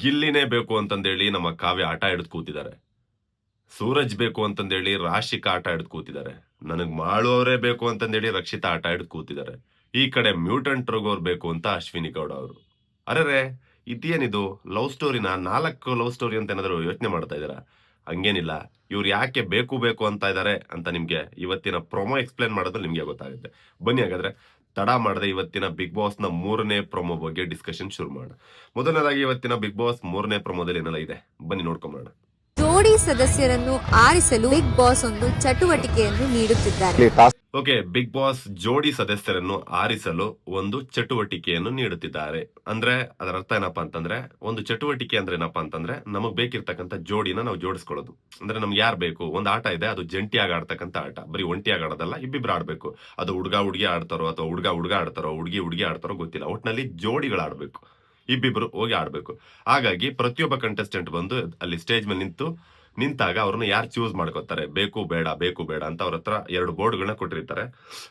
ಗಿಲ್ಲಿನೇ ಬೇಕು ಅಂತಂದೇಳಿ ನಮ್ಮ ಕಾವ್ಯ ಆಟ ಹಿಡಿದು ಕೂತಿದ್ದಾರೆ. ಸೂರಜ್ ಬೇಕು ಅಂತಂದೇಳಿ ರಾಶಿಕಾ ಆಟ ಹಿಡಿದು ಕೂತಿದ್ದಾರೆ. ನನಗ್ ಮಾಳುವವರೇ ಬೇಕು ಅಂತಂದೇಳಿ ರಕ್ಷಿತಾ ಆಟ ಹಿಡಿದು ಕೂತಿದ್ದಾರೆ. ಈ ಕಡೆ ಮ್ಯೂಟೆಂಟ್ ರಘುವರ್ ಬೇಕು ಅಂತ ಅಶ್ವಿನಿ ಗೌಡ ಅವರು. ಅರೆರೆ ಇದೇನಿದು ಲವ್ ಸ್ಟೋರಿನ 4 ಲವ್ ಸ್ಟೋರಿ ಅಂತ ಏನಾದ್ರು ಯೋಚನೆ ಮಾಡ್ತಾ ಇದ್ದೀರಾ? ಹಂಗೇನಿಲ್ಲ. ಇವ್ರು ಯಾಕೆ ಬೇಕು ಬೇಕು ಅಂತ ಇದ್ದಾರೆ ಅಂತ ನಿಮ್ಗೆ ಇವತ್ತಿನ ಪ್ರೊಮೋ ಎಕ್ಸ್‌ಪ್ಲೇನ್ ಮಾಡೋದ್ರಲ್ಲಿ ನಿಮ್ಗೆ ಗೊತ್ತಾಗುತ್ತೆ. ಬನ್ನಿ ಹಾಗಾದ್ರೆ ತಡ ಮಾಡದೆ ಇವತ್ತಿನ ಬಿಗ್ ಬಾಸ್‌ನ 3ನೇ ಪ್ರೊಮೋ ಬಗ್ಗೆ ಡಿಸ್ಕಷನ್ ಶುರು ಮಾಡೋಣ. ಮೊದಲನೇದಾಗಿ ಇವತ್ತಿನ ಬಿಗ್ ಬಾಸ್ 3ನೇ ಪ್ರೊಮೋದಲ್ಲಿ ಏನೆಲ್ಲ ಇದೆ ಬನ್ನಿ ನೋಡ್ಕೊಂಬರೋಣ. ಜೋಡಿ ಸದಸ್ಯರನ್ನು ಆರಿಸಲು ಬಿಗ್ ಬಾಸ್ ಒಂದು ಚಟುವಟಿಕೆಯನ್ನು ನೀಡುತ್ತಿದ್ದಾರೆ. ಓಕೆ, ಬಿಗ್ ಬಾಸ್ ಜೋಡಿ ಸದಸ್ಯರನ್ನು ಆರಿಸಲು ಒಂದು ಚಟುವಟಿಕೆಯನ್ನು ನೀಡುತ್ತಿದ್ದಾರೆ. ಅಂದ್ರೆ ಅದರ ಅರ್ಥ ಏನಪ್ಪಾ ಅಂತಂದ್ರೆ, ಒಂದು ಚಟುವಟಿಕೆ ಅಂದ್ರೆ ಏನಪ್ಪಾ ಅಂತಂದ್ರೆ ನಮಗ್ ಬೇಕಿರ್ತಕ್ಕಂಥ ಜೋಡಿನ ನಾವು ಜೋಡಿಸ್ಕೊಳ್ಳೋದು. ಅಂದ್ರೆ ನಮ್ಗೆ ಯಾರು ಬೇಕು, ಒಂದು ಆಟ ಇದೆ, ಅದು ಜಂಟಿಯಾಗಿ ಆಡ್ತಕ್ಕಂಥ ಆಟ. ಬರೀ ಒಂಟಿಯಾಗಿ ಆಡೋದಲ್ಲ, ಇಬ್ಬಿಬ್ರು ಆಡ್ಬೇಕು. ಅದು ಹುಡುಗ ಆಡ್ತಾರೋ ಅಥವಾ ಹುಡುಗ ಆಡ್ತಾರೋ, ಹುಡುಗಿ ಆಡ್ತಾರೋ ಗೊತ್ತಿಲ್ಲ. ಒಟ್ಟಿನಲ್ಲಿ ಜೋಡಿಗಳು ಆಡ್ಬೇಕು, ಇಬ್ಬಿಬ್ರು ಹೋಗಿ ಆಡ್ಬೇಕು. ಹಾಗಾಗಿ ಪ್ರತಿಯೊಬ್ಬ ಕಂಟೆಸ್ಟೆಂಟ್ ಬಂದು ಅಲ್ಲಿ ಸ್ಟೇಜ್ ಮೇಲೆ ನಿಂತಾಗ ಅವ್ರನ್ನ ಯಾರು ಚೂಸ್ ಮಾಡ್ಕೋತಾರೆ, ಬೇಕು ಬೇಡ ಅಂತ ಅವ್ರ ಹತ್ರ 2 ಬೋರ್ಡ್ಗಳನ್ನ ಕೊಟ್ಟಿರ್ತಾರೆ.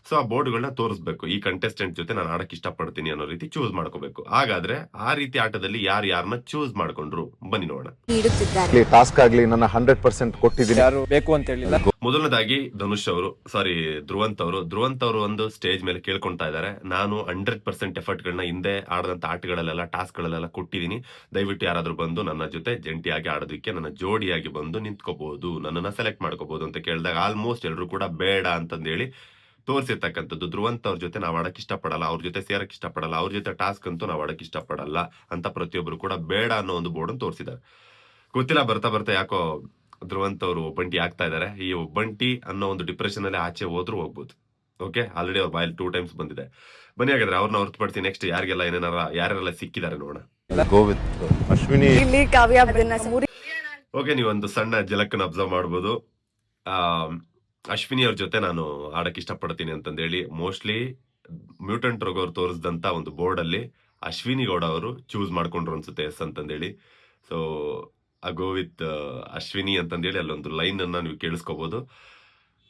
ಸೊ ಆ ಬೋರ್ಡ್ಗಳನ್ನ ತೋರಿಸ್ಬೇಕು. ಈ ಕಂಟೆಸ್ಟೆಂಟ್ ಜೊತೆ ನಾನು ಆಡಕ್ ಇಷ್ಟಪಡ್ತೀನಿ ಅನ್ನೋ ರೀತಿ ಚೂಸ್ ಮಾಡ್ಕೋಬೇಕು. ಹಾಗಾದ್ರೆ ಆ ರೀತಿ ಆಟದಲ್ಲಿ ಯಾರನ್ನ ಚೂಸ್ ಮಾಡ್ಕೊಂಡ್ರು ಬನ್ನಿ ನೋಡೋಣ. ಟಾಸ್ಕ್ ಆಗ್ಲಿ ನನ್ನ 100% ಕೊಟ್ಟಿದ್ದೀನಿ, ಯಾರು ಬೇಕು ಅಂತ ಹೇಳಿಲ್ಲ. ಮೊದಲನೇದಾಗಿ ಧ್ರುವಂತ್ ಅವರು ಒಂದು ಸ್ಟೇಜ್ ಮೇಲೆ ಕೇಳ್ಕೊಂತಾ ಇದ್ದಾರೆ, ನಾನು 100% ಎಫರ್ಟ್ ಗಳನ್ನ ಹಿಂದೆ ಆಡದಂತ ಆಟಗಳಲ್ಲೆಲ್ಲ ಟಾಸ್ಕ್ ಗಳಲ್ಲೆಲ್ಲ ಕೊಟ್ಟಿದ್ದೀನಿ. ದಯವಿಟ್ಟು ಯಾರಾದ್ರೂ ಬಂದು ನನ್ನ ಜೊತೆ ಜಂಟಿಯಾಗಿ ಆಡೋದಕ್ಕೆ ನನ್ನ ಜೋಡಿಯಾಗಿ ಬಂದು ನಿಂತ್ಕೋಬಹುದು, ನನ್ನನ್ನ ಸೆಲೆಕ್ಟ್ ಮಾಡ್ಕೋಬಹುದು ಅಂತ ಕೇಳಿದಾಗ ಆಲ್ಮೋಸ್ಟ್ ಎಲ್ಲರೂ ಕೂಡ ಬೇಡ ಅಂತಂದೇಳಿ ತೋರಿಸಿರ್ತಕ್ಕಂಥದ್ದು. ಧ್ರುವಂತ್ ಅವ್ರ ಜೊತೆ ನಾವ್ ಆಡಕ್ ಇಷ್ಟಪಡಲ್ಲ, ಅವ್ರ ಜೊತೆ ಸೇರಕ್ ಇಷ್ಟಪಡಲ್ಲ, ಅವ್ರ ಜೊತೆ ಟಾಸ್ಕ್ ಅಂತೂ ನಾವ್ ಆಡಕ್ ಇಷ್ಟಪಡಲ್ಲ ಅಂತ ಪ್ರತಿಯೊಬ್ರು ಕೂಡ ಬೇಡ ಅನ್ನೋ ಒಂದು ಬೋರ್ಡ್ ಅನ್ನು ತೋರಿಸಿದ್ದಾರೆ. ಗೊತ್ತಿಲ್ಲ, ಬರ್ತಾ ಯಾಕೋ ಧ್ರುವಂತ್ ಅವರು ಒಬ್ಬಂಟಿ ಆಗ್ತಾ ಇದಾರೆ. ಈ ಒಬ್ಬಂಟಿ ಅನ್ನೋ ಒಂದು ಡಿಪ್ರೆಷನ್ ಅಲ್ಲಿ ಆಚೆ ಹೋದ್ರು ಹೋಗ್ಬೋದು. ಓಕೆ, ಆಲ್ರೆಡಿ ಅವ್ರ ಬಾಯಲ್ಲಿ 2 ಟೈಮ್ಸ್ ಬಂದಿದೆ. ಬನ್ನಿ ಹಾಗಾದ್ರೆ ಅವ್ರನ್ನ ಹೊರತುಪಡಿಸಿ ನೆಕ್ಸ್ಟ್ ಯಾರಿಗೆಲ್ಲ ಯಾರೆಲ್ಲ ಸಿಕ್ಕಿದ್ದಾರೆ ನೋಡೋಣ. ಗೋವಿಂದ್, ಅಶ್ವಿನಿ, ಓಕೆ, ನೀವೊಂದು ಸಣ್ಣ ಜಲಕ್ಕನ್ನ ಅಬ್ಸರ್ವ್ ಮಾಡ್ಬೋದು. ಅಶ್ವಿನಿ ಅವ್ರ ಜೊತೆ ನಾನು ಆಡಕ್ ಇಷ್ಟಪಡ್ತೀನಿ ಅಂತಂದೇಳಿ ಮೋಸ್ಟ್ಲಿ ಮ್ಯೂಟೆಂಟ್ ರಘು ಅವ್ರು ತೋರಿಸಿದಂತ ಒಂದು ಬೋರ್ಡ್ ಅಲ್ಲಿ ಅಶ್ವಿನಿ ಗೌಡ ಅವರು ಚೂಸ್ ಮಾಡ್ಕೊಂಡ್ರು ಅನ್ಸುತ್ತೆ ಎಸ್ ಅಂತಂದೇಳಿ. ಸೊ ಗೋ ವಿತ್ ಅಶ್ವಿನಿ ಅಂತಂದೇಳಿ ಅಲ್ಲೊಂದು ಲೈನ್ ಅನ್ನ ನೀವು ಕೇಳಿಸ್ಕೋಬಹುದು.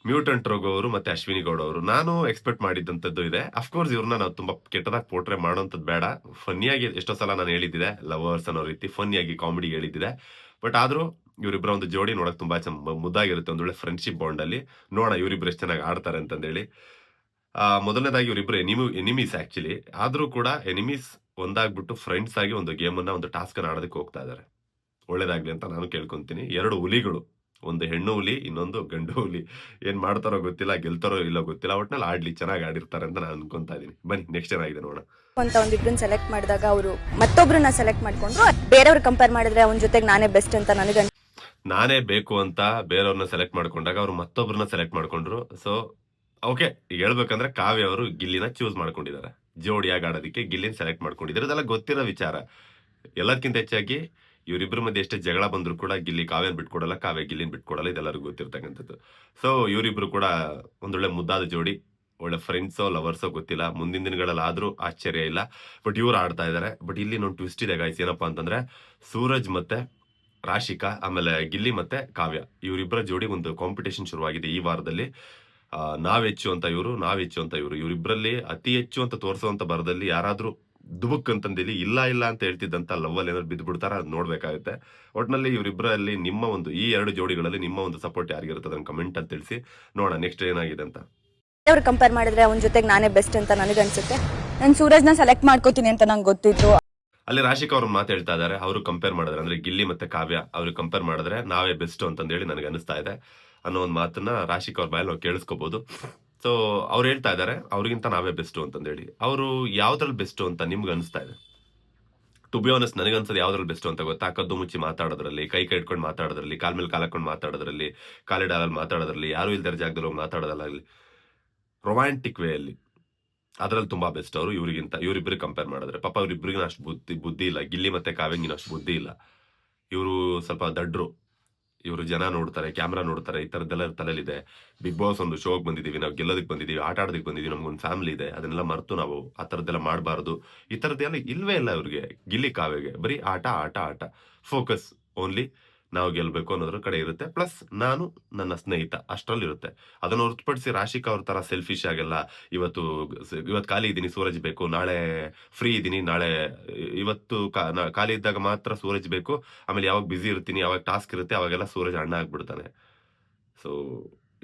ಮ್ಯೂಟೆಂಟ್ ರಘು ಅವರು ಮತ್ತೆ ಅಶ್ವಿನಿ ಗೌಡ ಅವರು ನಾನು ಎಕ್ಸ್ಪೆಕ್ಟ್ ಮಾಡಿದಂತದ್ದು ಇದೆ. ಅಫ್ಕೋರ್ಸ್ ಇವ್ರನ್ನ ನಾವು ತುಂಬಾ ಕೆಟ್ಟದಾಗಿ ಪೋರ್ಟ್ರೆ ಮಾಡೋಂಥದ್ದು ಬೇಡ. ಫನ್ನಿಯಾಗಿ ಎಷ್ಟೋ ಸಲ ನಾನು ಹೇಳಿದ್ದೆ, ಲವರ್ಸ್ ಅನ್ನೋ ರೀತಿ ಫನ್ನಿಯಾಗಿ ಕಾಮಿಡಿ ಹೇಳಿದ್ದೆ. ಬಟ್ ಆದ್ರೂ ಇವರಿಬ್ಬರ ಒಂದು ಜೋಡಿ ನೋಡಕ್ ತುಂಬಾ ಮುದ್ದಾಗಿರುತ್ತೆ, ಒಂದೊಳ್ಳೆ ಫ್ರೆಂಡ್ಶಿಪ್ ಬಾಂಡ್ ಅಲ್ಲಿ. ನೋಡೋಣ ಇವರಿಬ್ರು ಎಷ್ಟು ಚೆನ್ನಾಗಿ ಆಡ್ತಾರೆ ಅಂತಂದೇಳಿ. ಮೊದಲನೇದಾಗಿ ಇವರಿಬ್ರು ಎನಿಮೀಸ್ ಆಕ್ಚುಲಿ, ಆದ್ರೂ ಕೂಡ ಎನಿಮೀಸ್ ಒಂದಾಗ್ಬಿಟ್ಟು ಫ್ರೆಂಡ್ಸ್ ಆಗಿ ಒಂದು ಗೇಮ್ ಅನ್ನ, ಒಂದು ಟಾಸ್ಕ್ ಅನ್ನ ಆಡೋದಕ್ಕೆ ಹೋಗ್ತಾ ಇದಾರೆ. ಒಳ್ಳೇದಾಗ್ಲಿ ಅಂತ ನಾನು ಕೇಳ್ಕೊಂತೀನಿ. 2 ಹುಲಿಗಳು, ಒಂದು ಹೆಣ್ಣು ಹುಲಿ, ಇನ್ನೊಂದು ಗಂಡು ಹುಲಿ. ಏನ್ ಮಾಡ್ತಾರೋ ಗೊತ್ತಿಲ್ಲ, ಗೆಲ್ತಾರೋ ಇಲ್ಲೋ ಗೊತ್ತಿಲ್ಲ, ಒಟ್ನಲ್ಲಿ ಆಡ್ಲಿ, ಚೆನ್ನಾಗಿ ಆಡಿರ್ತಾರೆ ಅಂತ ನಾನು ಅನ್ಕೊಂತಾ ಇದೀನಿ. ಬನ್ನಿ ನೆಕ್ಸ್ಟ್ ಏನಾಗಿದೆ ನೋಡೋಣ. ಅಂತ ಒಂದಿಬ್ರನ್ನ ಸೆಲೆಕ್ಟ್ ಮಾಡಿದಾಗ ಅವರು ಮತ್ತೊಬ್ರನ್ನ ಸೆಲೆಕ್ಟ್ ಮಾಡ್ಕೊಂಡ್ರು. ಬೇರೆಯವ್ರ ಕಂಪೇರ್ ಮಾಡಿದ್ರೆ ಅವನ ಜೊತೆಗೆ ನಾನೇ ಬೆಸ್ಟ್ ಅಂತ ನನಗೆ ನಾನೇ ಬೇಕು ಅಂತ ಬೇರೆಯವ್ರನ್ನ ಸೆಲೆಕ್ಟ್ ಮಾಡ್ಕೊಂಡಾಗ ಅವ್ರು ಮತ್ತೊಬ್ರನ್ನ ಸೆಲೆಕ್ಟ್ ಮಾಡ್ಕೊಂಡ್ರು. ಸೊ ಓಕೆ, ಈಗ ಹೇಳ್ಬೇಕಂದ್ರೆ ಕಾವ್ಯ ಅವರು ಗಿಲ್ಲಿನ ಚೂಸ್ ಮಾಡ್ಕೊಂಡಿದ್ದಾರೆ, ಜೋಡಿಯಾಗಿ ಆಡೋದಕ್ಕೆ ಗಿಲ್ಲಿನ ಸೆಲೆಕ್ಟ್ ಮಾಡ್ಕೊಂಡಿದ್ದಾರೆ. ಇದೆಲ್ಲ ಗೊತ್ತಿರೋ ವಿಚಾರ. ಎಲ್ಲದಕ್ಕಿಂತ ಹೆಚ್ಚಾಗಿ ಇವರಿಬ್ಬರ ಮಧ್ಯೆ ಎಷ್ಟೇ ಜಗಳ ಬಂದ್ರು ಕೂಡ ಗಿಲ್ಲಿ ಕಾವ್ಯನ್ ಬಿಟ್ಕೊಡಲ್ಲ, ಕಾವ್ಯ ಗಿಲ್ಲಿನ ಬಿಟ್ಕೊಡಲ್ಲ. ಇದೆಲ್ಲರಿಗೂ ಗೊತ್ತಿರ್ತಕ್ಕಂಥದ್ದು. ಸೊ ಇವರಿಬ್ರು ಕೂಡ ಒಂದೊಳ್ಳೆ ಮುದ್ದಾದ ಜೋಡಿ, ಒಳ್ಳೆ ಫ್ರೆಂಡ್ಸೋ ಲವರ್ಸೋ ಗೊತ್ತಿಲ್ಲ. ಮುಂದಿನ ದಿನಗಳಲ್ಲಿ ಆದ್ರೂ ಆಶ್ಚರ್ಯ ಇಲ್ಲ. ಬಟ್ ಇವ್ರು ಆಡ್ತಾ ಇದಾರೆ. ಬಟ್ ಇಲ್ಲಿ ಒಂದು ಟ್ವಿಸ್ಟ್ ಇದೆ ಗಾಯ್ಸ್. ಏನಪ್ಪಾ ಅಂತಂದ್ರೆ ಸೂರಜ್ ಮತ್ತೆ ರಾಶಿಕಾ, ಆಮೇಲೆ ಗಿಲ್ಲಿ ಮತ್ತೆ ಕಾವ್ಯ, ಇವರಿಬ್ಬರ ಜೋಡಿ ಒಂದು ಕಾಂಪಿಟೇಷನ್ ಶುರುವಾಗಿದೆ ಈ ವಾರದಲ್ಲಿ. ನಾವ್ ಹೆಚ್ಚು ಅಂತ ಇವರು, ಇವರಿಬ್ಬರಲ್ಲಿ ಅತಿ ಹೆಚ್ಚು ಅಂತ ತೋರಿಸುವಂತ ಬರದಲ್ಲಿ ಯಾರಾದ್ರೂ ದುಬುಕ್ ಅಂತಂದೇಳಿ ಇಲ್ಲ ಅಂತ ಹೇಳ್ತಿದ್ದಂತ ಲವ್ ಅಲ್ಲಿ ಏನಾದ್ರು ಬಿದ್ದು ಬಿಡ್ತಾರ, ಅದ್ ನೋಡ್ಬೇಕಾಗುತ್ತೆ. ಒಟ್ನಲ್ಲಿ ಇವರಿಬ್ಬರಲ್ಲಿ ನಿಮ್ಮ ಒಂದು ಈ 2 ಜೋಡಿಗಳಲ್ಲಿ ನಿಮ್ಮ ಒಂದು ಸಪೋರ್ಟ್ ಯಾರಿಗಿರುತ್ತೆ ಅದನ್ನ ಕಮೆಂಟ್ ಅಂತ ತಿಳಿಸಿ. ನೋಡೋಣ ನೆಕ್ಸ್ಟ್ ಏನಾಗಿದೆ ಅಂತ. ಅವ್ರು ಕಂಪೇರ್ ಮಾಡಿದ್ರೆ ಅವನ ಜೊತೆಗೆ ನಾನೇ ಬೆಸ್ಟ್ ಅಂತ ನನಗೆ ಅನ್ಸುತ್ತೆ. ನಾನು ಸೂರಜ್ನ ಸೆಲೆಕ್ಟ್ ಮಾಡ್ಕೋತೀನಿ ಅಂತ ನಂಗೆ ಗೊತ್ತಿತ್ತು. ಅಲ್ಲಿ ರಾಶಿಕಾ ಅವ್ರು ಮಾತು ಹೇಳ್ತಾ ಇದಾರೆ, ಅವರು ಕಂಪೇರ್ ಮಾಡಿದ್ರೆ, ಅಂದ್ರೆ ಗಿಲ್ಲಿ ಮತ್ತೆ ಕಾವ್ಯ ಅವ್ರಿಗೆ ಕಂಪೇರ್ ಮಾಡಿದ್ರೆ ನಾವೇ ಬೆಸ್ಟ್ ಅಂತಂದೇಳಿ ನನಗೆ ಅನಿಸ್ತಾ ಇದೆ ಅನ್ನೋ ಒಂದು ಮಾತನ್ನ ರಾಶಿಕಾ ಅವ್ರ ಬಾಯಲ್ಲಿ ನಾವು ಕೇಳಿಸ್ಕೋಬಹುದು. ಸೊ ಅವ್ರು ಹೇಳ್ತಾ ಇದಾರೆ ಅವ್ರಿಗಿಂತ ನಾವೇ ಬೆಸ್ಟ್ ಅಂತಂದೇಳಿ. ಅವರು ಯಾವ್ದ್ರಲ್ಲಿ ಬೆಸ್ಟ್ ಅಂತ ನಿಮ್ಗೆ ಅನಿಸ್ತಾ ಇದೆ? ಟು ಬಿ ಆನೆಸ್ಟ್ ನನಗನ್ಸೋದು ಯಾವ್ದ್ರಲ್ಲಿ ಬೆಸ್ಟ್ ಅಂತ ಗೊತ್ತಾ? ಕದ್ದು ಮುಚ್ಚಿ ಮಾತಾಡೋದ್ರಲ್ಲಿ, ಕೈ ಇಟ್ಕೊಂಡು ಮಾತಾಡೋದ್ರಲ್ಲಿ, ಕಾಲ್ ಮೇಲೆ ಕಾಲ್ ಹಾಕೊಂಡು ಮಾತಾಡೋದ್ರಲ್ಲಿ, ಕಾಲಿಡಾಲಲ್ಲಿ ಮಾತಾಡೋದ್ರಲ್ಲಿ, ಯಾರು ಇಲ್ದರ ಜಾಗದಲ್ಲಿ ಹೋಗಿ ಮಾತಾಡೋದಲ್ಲಾಗಲಿ, ರೊಮ್ಯಾಂಟಿಕ್ ವೇ ಅಲ್ಲಿ, ಅದ್ರಲ್ಲಿ ತುಂಬಾ ಬೆಸ್ಟ್ ಅವರು ಇವ್ರಿಗಿಂತ. ಇವರಿಬ್ಬರಿಗೆ ಕಂಪೇರ್ ಮಾಡಿದ್ರೆ ಪಾಪ ಇವ್ರಿಬ್ರಿಗಿನ ಅಷ್ಟು ಬುದ್ಧಿ ಇಲ್ಲ. ಗಿಲ್ಲಿ ಮತ್ತೆ ಕಾವ್ಯಂಗಿನ ಅಷ್ಟು ಬುದ್ಧಿ ಇಲ್ಲ. ಇವರು ಸ್ವಲ್ಪ ದಡ್ರು. ಇವರು ಜನ ನೋಡ್ತಾರೆ, ಕ್ಯಾಮ್ರಾ ನೋಡ್ತಾರೆ, ಈ ತರದ್ದೆಲ್ಲ ತಲೆಲಿದೆ. ಬಿಗ್ ಬಾಸ್ ಒಂದು ಶೋಗೆ ಬಂದಿದೀವಿ, ನಾವು ಗೆಲ್ಲೋದಕ್ಕೆ ಬಂದಿದೀವಿ, ಆಟ ಆಡೋದಕ್ಕೆ ಬಂದಿದೀವಿ, ನಮ್ಗೊಂದು ಫ್ಯಾಮಿಲಿ ಇದೆ, ಅದನ್ನೆಲ್ಲ ಮರೆತು ನಾವು ಆ ತರದ್ದೆಲ್ಲ ಮಾಡಬಾರ್ದು. ಈ ತರದ್ದೆಲ್ಲ ಇಲ್ವೇ ಇಲ್ಲ ಇವ್ರಿಗೆ, ಗಿಲ್ಲಿ ಕಾವ್ಯಗೆ. ಬರೀ ಆಟ. ಫೋಕಸ್ ಓನ್ಲಿ ನಾವು ಗೆಲ್ಬೇಕು ಅನ್ನೋದ್ರ ಕಡೆ ಇರುತ್ತೆ. ಪ್ಲಸ್ ನಾನು ನನ್ನ ಸ್ನೇಹಿತ ಅಷ್ಟರಲ್ಲಿರುತ್ತೆ. ಅದನ್ನು ಹೊರತುಪಡಿಸಿ ರಾಶಿಕಾ ಅವ್ರ ತರ ಸೆಲ್ಫಿಶ್ ಆಗಲ್ಲ. ಇವತ್ತು ಖಾಲಿ ಇದ್ದೀನಿ, ಸೂರಜ್ ಬೇಕು. ನಾಳೆ ಫ್ರೀ ಇದ್ದೀನಿ, ನಾಳೆ ಇವತ್ತು ಖಾಲಿ ಇದ್ದಾಗ ಮಾತ್ರ ಸೂರಜ್ ಬೇಕು. ಆಮೇಲೆ ಯಾವಾಗ ಬಿಸಿ ಇರ್ತೀನಿ, ಯಾವಾಗ ಟಾಸ್ಕ್ ಇರುತ್ತೆ ಅವಾಗೆಲ್ಲ ಸೂರಜ್ ಅಣ್ಣ ಆಗ್ಬಿಡ್ತಾನೆ. ಸೊ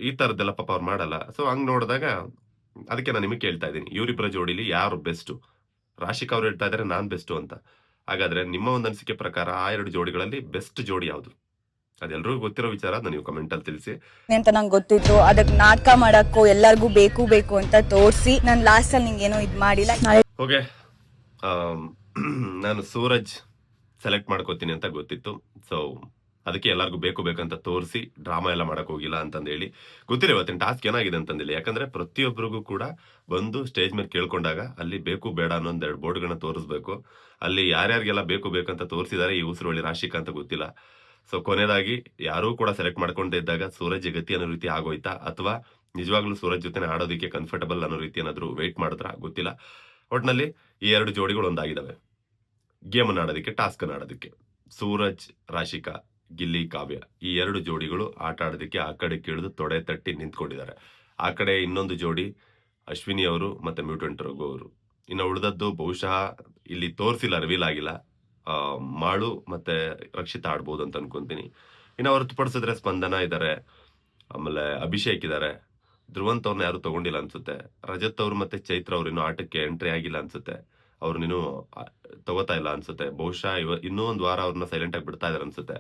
ಈ ತರದ್ದೆಲ್ಲ ಪಾಪ ಅವ್ರು ಮಾಡಲ್ಲ. ಸೊ ಹಂಗ್ ನೋಡಿದಾಗ ಅದಕ್ಕೆ ನಾನು ನಿಮಗೆ ಕೇಳ್ತಾ ಇದ್ದೀನಿ, ಇವರಿಬ್ಬರ ಜೋಡಿಲಿ ಯಾರು ಬೆಸ್ಟ್? ರಾಶಿಕಾ ಅವ್ರು ಹೇಳ್ತಾ ಇದ್ದಾರೆ ನಾನ್ ಬೆಸ್ಟ್ ಅಂತ. ಹಾಗಾದ್ರೆ ನಿಮ್ಮ ಒಂದು ಅನಿಸಿಕೆ ಪ್ರಕಾರ ಆ 2 ಜೋಡಿಗಳಲ್ಲಿ ಬೆಸ್ಟ್ ಜೋಡಿ ಯಾವುದು? ಅದೆಲ್ಲರಿಗೂ ಗೊತ್ತಿರೋ ವಿಚಾರ, ನೀವು ಕಮೆಂಟ್ ಅಲ್ಲಿ ತಿಳಿಸಿ. ಅಂತ ನಂಗೆ ಗೊತ್ತಿತ್ತು. ಅದಕ್ಕೆ ನಾಟಕ ಮಾಡಕ್ಕೋ ಎಲ್ಲರಿಗೂ ಬೇಕು ಅಂತ ತೋರಿಸಿ ನಾನು ಲಾಸ್ಟ್ ಅಲ್ಲಿ ನಿಂಗೇನೋ ಇದ್ ಮಾಡಿಲ್ಲ. ಓಕೆ, ನಾನು ಸೂರಜ್ ಸೆಲೆಕ್ಟ್ ಮಾಡ್ಕೋತೀನಿ ಅಂತ ಗೊತ್ತಿತ್ತು. ಸೊ ಅದಕ್ಕೆ ಎಲ್ಲರಿಗೂ ಬೇಕಂತ ತೋರಿಸಿ ಡ್ರಾಮಾ ಎಲ್ಲ ಮಾಡಕ್ ಹೋಗಿಲ್ಲ ಅಂತಂದೇಳಿ. ಗೊತ್ತಿಲ್ಲ ಇವತ್ತಿನ ಟಾಸ್ಕ್ ಏನಾಗಿದೆ ಅಂತಂದೇಳಿ. ಯಾಕಂದ್ರೆ ಪ್ರತಿಯೊಬ್ಬರಿಗೂ ಕೂಡ ಬಂದು ಸ್ಟೇಜ್ ಮೇಲೆ ಕೇಳ್ಕೊಂಡಾಗ ಅಲ್ಲಿ ಬೇಕು ಬೇಡ ಅನ್ನೋ 2 ಬೋರ್ಡ್ಗಳನ್ನ ತೋರಿಸ್ಬೇಕು. ಅಲ್ಲಿ ಯಾರ್ಯಾರಿಗೆಲ್ಲ ಬೇಕಂತ ತೋರಿಸಿದ್ದಾರೆ ಈ ಉಸಿರುವಳ್ಳಿ ರಾಶಿಕಾ ಅಂತ ಗೊತ್ತಿಲ್ಲ. ಸೊ ಕೊನೆಯದಾಗಿ ಯಾರೂ ಕೂಡ ಸೆಲೆಕ್ಟ್ ಮಾಡ್ಕೊಂಡೇ ಇದ್ದಾಗ ಸೂರಜ್ ಗತಿ ಅನ್ನೋ ರೀತಿ ಆಗೋಯ್ತಾ, ಅಥವಾ ನಿಜವಾಗ್ಲೂ ಸೂರಜ್ ಜೊತೆ ಆಡೋದಕ್ಕೆ ಕಂಫರ್ಟಬಲ್ ಅನ್ನೋ ರೀತಿ ಏನಾದ್ರು ವೇಟ್ ಮಾಡಿದ್ರ ಗೊತ್ತಿಲ್ಲ. ಒಟ್ನಲ್ಲಿ ಈ 2 ಜೋಡಿಗಳು ಒಂದಾಗಿದ್ದಾವೆ ಗೇಮ್ ಅನ್ನ ಆಡೋದಕ್ಕೆ, ಟಾಸ್ಕ್ ಅನ್ನ ಆಡೋದಕ್ಕೆ. ಸೂರಜ್ ರಾಶಿಕಾ, ಗಿಲ್ಲಿ ಕಾವ್ಯ, ಈ 2 ಜೋಡಿಗಳು ಆಟ ಆಡೋದಕ್ಕೆ ಆ ಕಡೆ ಕೇಳಿದು ತೊಡೆ ತಟ್ಟಿ ನಿಂತ್ಕೊಂಡಿದ್ದಾರೆ. ಆ ಕಡೆ ಇನ್ನೊಂದು ಜೋಡಿ ಅಶ್ವಿನಿ ಅವರು ಮತ್ತೆ ಮ್ಯೂಟೆಂಟ್ ರಘು ಅವರು. ಇನ್ನು ಉಳಿದದ್ದು ಬಹುಶಃ ಇಲ್ಲಿ ತೋರಿಸಿಲ್ಲ, ರಿವೀಲ್ ಆಗಿಲ್ಲ. ಮಾಳು ಮತ್ತೆ ರಕ್ಷಿತಾ ಆಡ್ಬೋದು ಅಂತ ಅನ್ಕೊಂತೀನಿ. ಇನ್ನು ಹೊರತುಪಡಿಸಿದ್ರೆ ಸ್ಪಂದನ ಇದ್ದಾರೆ, ಆಮೇಲೆ ಅಭಿಷೇಕ್ ಇದ್ದಾರೆ. ಧ್ರುವಂತ್ ಅವ್ರನ್ನ ಯಾರು ತಗೊಂಡಿಲ್ಲ ಅನ್ಸುತ್ತೆ. ರಜತ್ ಅವ್ರು ಮತ್ತೆ ಚೈತ್ರ ಅವ್ರು ಇನ್ನೂ ಆಟಕ್ಕೆ ಎಂಟ್ರಿ ಆಗಿಲ್ಲ ಅನ್ಸುತ್ತೆ. ಅವ್ರನ್ನಿನ್ನೂ ತಗೋತಾ ಇಲ್ಲ ಅನ್ಸುತ್ತೆ. ಬಹುಶಃ ಇನ್ನೂ ಒಂದು ವಾರ ಅವ್ರನ್ನ ಸೈಲೆಂಟ್ ಆಗಿ ಬಿಡ್ತಾ ಇದಾರೆ ಅನ್ಸುತ್ತೆ.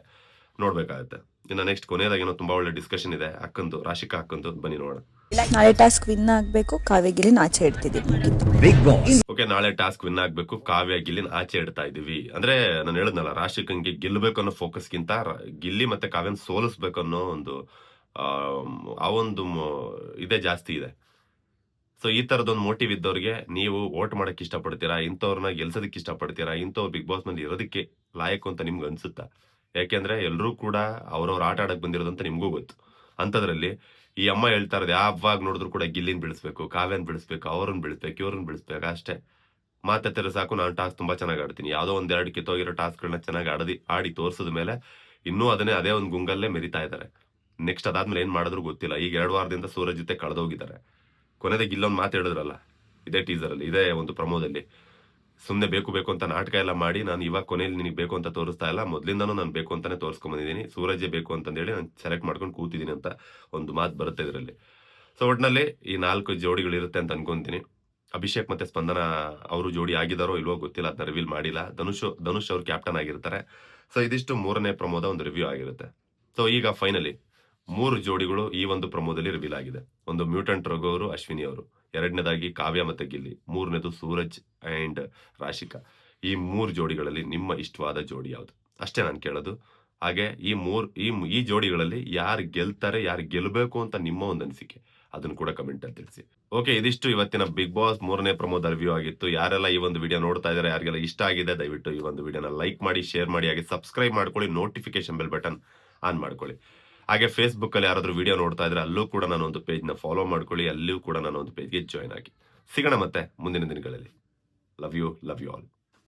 ನೋಡ್ಬೇಕಾಗತ್ತೆ. ಇನ್ನು ನೆಕ್ಸ್ಟ್ ಕೊನೆಯದಾಗಿ ತುಂಬಾ ಒಳ್ಳೆ ಡಿಸ್ಕಷನ್ ಇದೆ ಅಕ್ಕಂದು, ರಾಶಿಕಾ ಅಕ್ಕಂದು. ಬನ್ನಿ ನೋಡೋಣ. ನಾಳೆ ಟಾಸ್ಕ್ ವಿನ್ ಆಗ್ಬೇಕು, ಕಾವ್ಯ ಗಿಲ್ಲಿನ ಆಚೆ ಇಡ್ತಿದ್ದೀವಿ. ಓಕೆ, ನಾಳೆ ಟಾಸ್ಕ್ ವಿನ್ ಆಗ್ಬೇಕು, ಕಾವ್ಯ ಗಿಲ್ಲಿನ ಆಚೆ ಇಡ್ತಾ ಇದೀವಿ. ಅಂದ್ರೆ ನಾನು ಹೇಳದ್ನಲ್ಲ, ರಾಶಿಕಂಗೆ ಗೆಲ್ಲಬೇಕು ಅನ್ನೋ ಫೋಕಸ್ಗಿಂತ ಗಿಲ್ಲಿ ಮತ್ತೆ ಕಾವ್ಯನ ಸೋಲಿಸ್ಬೇಕು ಅನ್ನೋ ಒಂದು ಆ ಒಂದು ಇದೇ ಜಾಸ್ತಿ ಇದೆ. ಸೊ ಈ ತರದೊಂದು ಮೋಟಿವ್ ಇದ್ದವ್ರಿಗೆ ನೀವು ವೋಟ್ ಮಾಡಕ್ ಇಷ್ಟಪಡ್ತೀರಾ? ಇಂಥವ್ರನ್ನ ಗೆಲ್ಸೋದಕ್ಕೆ ಇಷ್ಟಪಡ್ತೀರಾ? ಇಂಥವ್ರು ಬಿಗ್ ಬಾಸ್ ನಲ್ಲಿ ಇರೋದಕ್ಕೆ ಲಾಯಕ್ ಅಂತ ನಿಮ್ಗೆ ಅನ್ಸುತ್ತಾ? ಯಾಕೆಂದ್ರೆ ಎಲ್ಲರೂ ಕೂಡ ಅವ್ರವ್ರ ಆಟ ಆಡಕ್ ಬಂದಿರೋದಂತ ನಿಮ್ಗೂ ಗೊತ್ತು. ಅಂತದ್ರಲ್ಲಿ ಈ ಅಮ್ಮ ಹೇಳ್ತಾ ಇರೋದು ಯಾವಾಗ ನೋಡಿದ್ರು ಕೂಡ ಗಿಲ್ಲಿನ ಬೆಳೆಸ್ಬೇಕು, ಕಾವ್ಯನ್ ಬೆಳೆಸ್ಬೇಕು, ಅವ್ರನ್ನ ಬೆಳೆಸ್ಬೇಕು, ಇವ್ರನ್ನ ಬೆಳೆಸ್ಬೇಕು ಅಷ್ಟೇ. ಮಾತಾಡ್ತಾರೆ ಸಾಕು, ನಾನು ಟಾಸ್ಕ್ ತುಂಬಾ ಚೆನ್ನಾಗಿ ಆಡ್ತೀನಿ. ಯಾವ್ದೋ 1-2 ಕಿತ್ತೋಗಿರೋ ಟಾಸ್ಕ್ಗಳನ್ನ ಚೆನ್ನಾಗಿ ಆಡಿ ತೋರಿಸಿದ ಮೇಲೆ ಇನ್ನೂ ಅದೇ ಒಂದು ಗುಂಗಲ್ಲೇ ಮೆರಿತಾ ಇದ್ದಾರೆ. ನೆಕ್ಸ್ಟ್ ಅದಾದ್ಮೇಲೆ ಏನ್ ಮಾಡಿದ್ರು ಗೊತ್ತಿಲ್ಲ. ಈಗ 2 ವಾರದಿಂದ ಸೂರಜ್ ಜೊತೆ ಕಳೆದೋಗಿದ್ದಾರೆ. ಕೊನೆದಾಗ ಇಲ್ಲೊಂದು ಮಾತು ಹೇಳಿದ್ರಲ್ಲ ಇದೇ ಟೀಸರ್ ಅಲ್ಲಿ, ಇದೇ ಒಂದು ಪ್ರಮೋದಲ್ಲಿ, ಸುಮ್ನೆ ಬೇಕು ಅಂತ ನಾಟಕ ಎಲ್ಲ ಮಾಡಿ ನಾನು ಇವಾಗ ಕೊನೆಯಲ್ಲಿ ನಿನಗೆ ಬೇಕು ಅಂತ ತೋರಿಸ್ತಾ ಇಲ್ಲ, ಮೊದ್ಲಿಂದಾನು ನಾನು ಬೇಕು ಅಂತಾನೆ ತೋರಿಸ್ಕೊಂಡ್ ಬಂದಿದ್ದೀನಿ, ಸೂರಜೇ ಬೇಕು ಅಂತಂದೇಳಿ ನಾನು ಸೆಲೆಕ್ಟ್ ಮಾಡ್ಕೊಂಡು ಕೂತಿದ್ದೀನಿ ಅಂತ ಒಂದು ಮಾತು ಬರುತ್ತೆ ಇದರಲ್ಲಿ. ಸೊ ಒಟ್ನಲ್ಲಿ ಈ 4 ಜೋಡಿಗಳು ಇರುತ್ತೆ ಅಂತ ಅನ್ಕೊಂತೀನಿ. ಅಭಿಷೇಕ್ ಮತ್ತೆ ಸ್ಪಂದನ ಅವರು ಜೋಡಿ ಆಗಿದಾರೋ ಇಲ್ವೋ ಗೊತ್ತಿಲ್ಲ, ಅದನ್ನ ರಿವೀಲ್ ಮಾಡಿಲ್ಲ. ಧನುಷ್ ಅವ್ರು ಕ್ಯಾಪ್ಟನ್ ಆಗಿರ್ತಾರೆ. ಸೊ ಇದಿಷ್ಟು 3ನೇ ಪ್ರಮೋದ ಒಂದು ರಿವ್ಯೂ ಆಗಿರುತ್ತೆ. ಸೊ ಈಗ ಫೈನಲಿ 3 ಜೋಡಿಗಳು ಈ ಒಂದು ಪ್ರಮೋದಲ್ಲಿ ರಿವೀಲ್ ಆಗಿದೆ. ಒಂದು ಮ್ಯೂಟೆಂಟ್ ರಘು ಅವರು, ಅಶ್ವಿನಿ ಅವರು. 2ನೇದಾಗಿ ಕಾವ್ಯ ಮತ್ತೆ ಗಿಲ್ಲಿ. 3ನೇದು ಸೂರಜ್ ಅಂಡ್ ರಾಶಿಕಾ. ಈ 3 ಜೋಡಿಗಳಲ್ಲಿ ನಿಮ್ಮ ಇಷ್ಟವಾದ ಜೋಡಿ ಯಾವುದು ಅಷ್ಟೇ ನಾನು ಕೇಳೋದು. ಹಾಗೆ ಈ ಜೋಡಿಗಳಲ್ಲಿ ಯಾರು ಗೆಲ್ತಾರೆ, ಯಾರು ಗೆಲ್ಲಬೇಕು ಅಂತ ನಿಮ್ಮ ಒಂದು ಅನಿಸಿಕೆ, ಅದನ್ನು ಕೂಡ ಕಮೆಂಟ್ ಅಲ್ಲಿ ತಿಳಿಸಿ. ಓಕೆ, ಇದಿಷ್ಟು ಇವತ್ತಿನ ಬಿಗ್ ಬಾಸ್ 3ನೇ ಪ್ರಮೋದ ರಿವ್ಯೂ ಆಗಿತ್ತು. ಯಾರೆಲ್ಲ ಈ ಒಂದು ವಿಡಿಯೋ ನೋಡ್ತಾ ಇದ್ದಾರೆ, ಯಾರಿಗೆಲ್ಲ ಇಷ್ಟ ಆಗಿದೆ, ದಯವಿಟ್ಟು ಈ ಒಂದು ವಿಡಿಯೋನ ಲೈಕ್ ಮಾಡಿ, ಶೇರ್ ಮಾಡಿ, ಹಾಗೆ ಸಬ್ಸ್ಕ್ರೈಬ್ ಮಾಡ್ಕೊಳ್ಳಿ, ನೋಟಿಫಿಕೇಶನ್ ಬೆಲ್ ಬಟನ್ ಆನ್ ಮಾಡ್ಕೊಳ್ಳಿ. ಹಾಗೆ ಫೇಸ್ಬುಕ್ ಅಲ್ಲಿ ಯಾರಾದ್ರೂ ವಿಡಿಯೋ ನೋಡ್ತಾ ಇದ್ರೆ ಅಲ್ಲೂ ಕೂಡ ನಾನು ಒಂದು ಪೇಜ್ ನ ಫಾಲೋ ಮಾಡ್ಕೊಳ್ಳಿ, ಅಲ್ಲೂ ಕೂಡ ನಾನು ಒಂದು ಪೇಜ್ಗೆ ಜಾಯ್ನ್ ಆಗಿ. ಸಿಗೋಣ ಮತ್ತೆ ಮುಂದಿನ ದಿನಗಳಲ್ಲಿ. Love you all.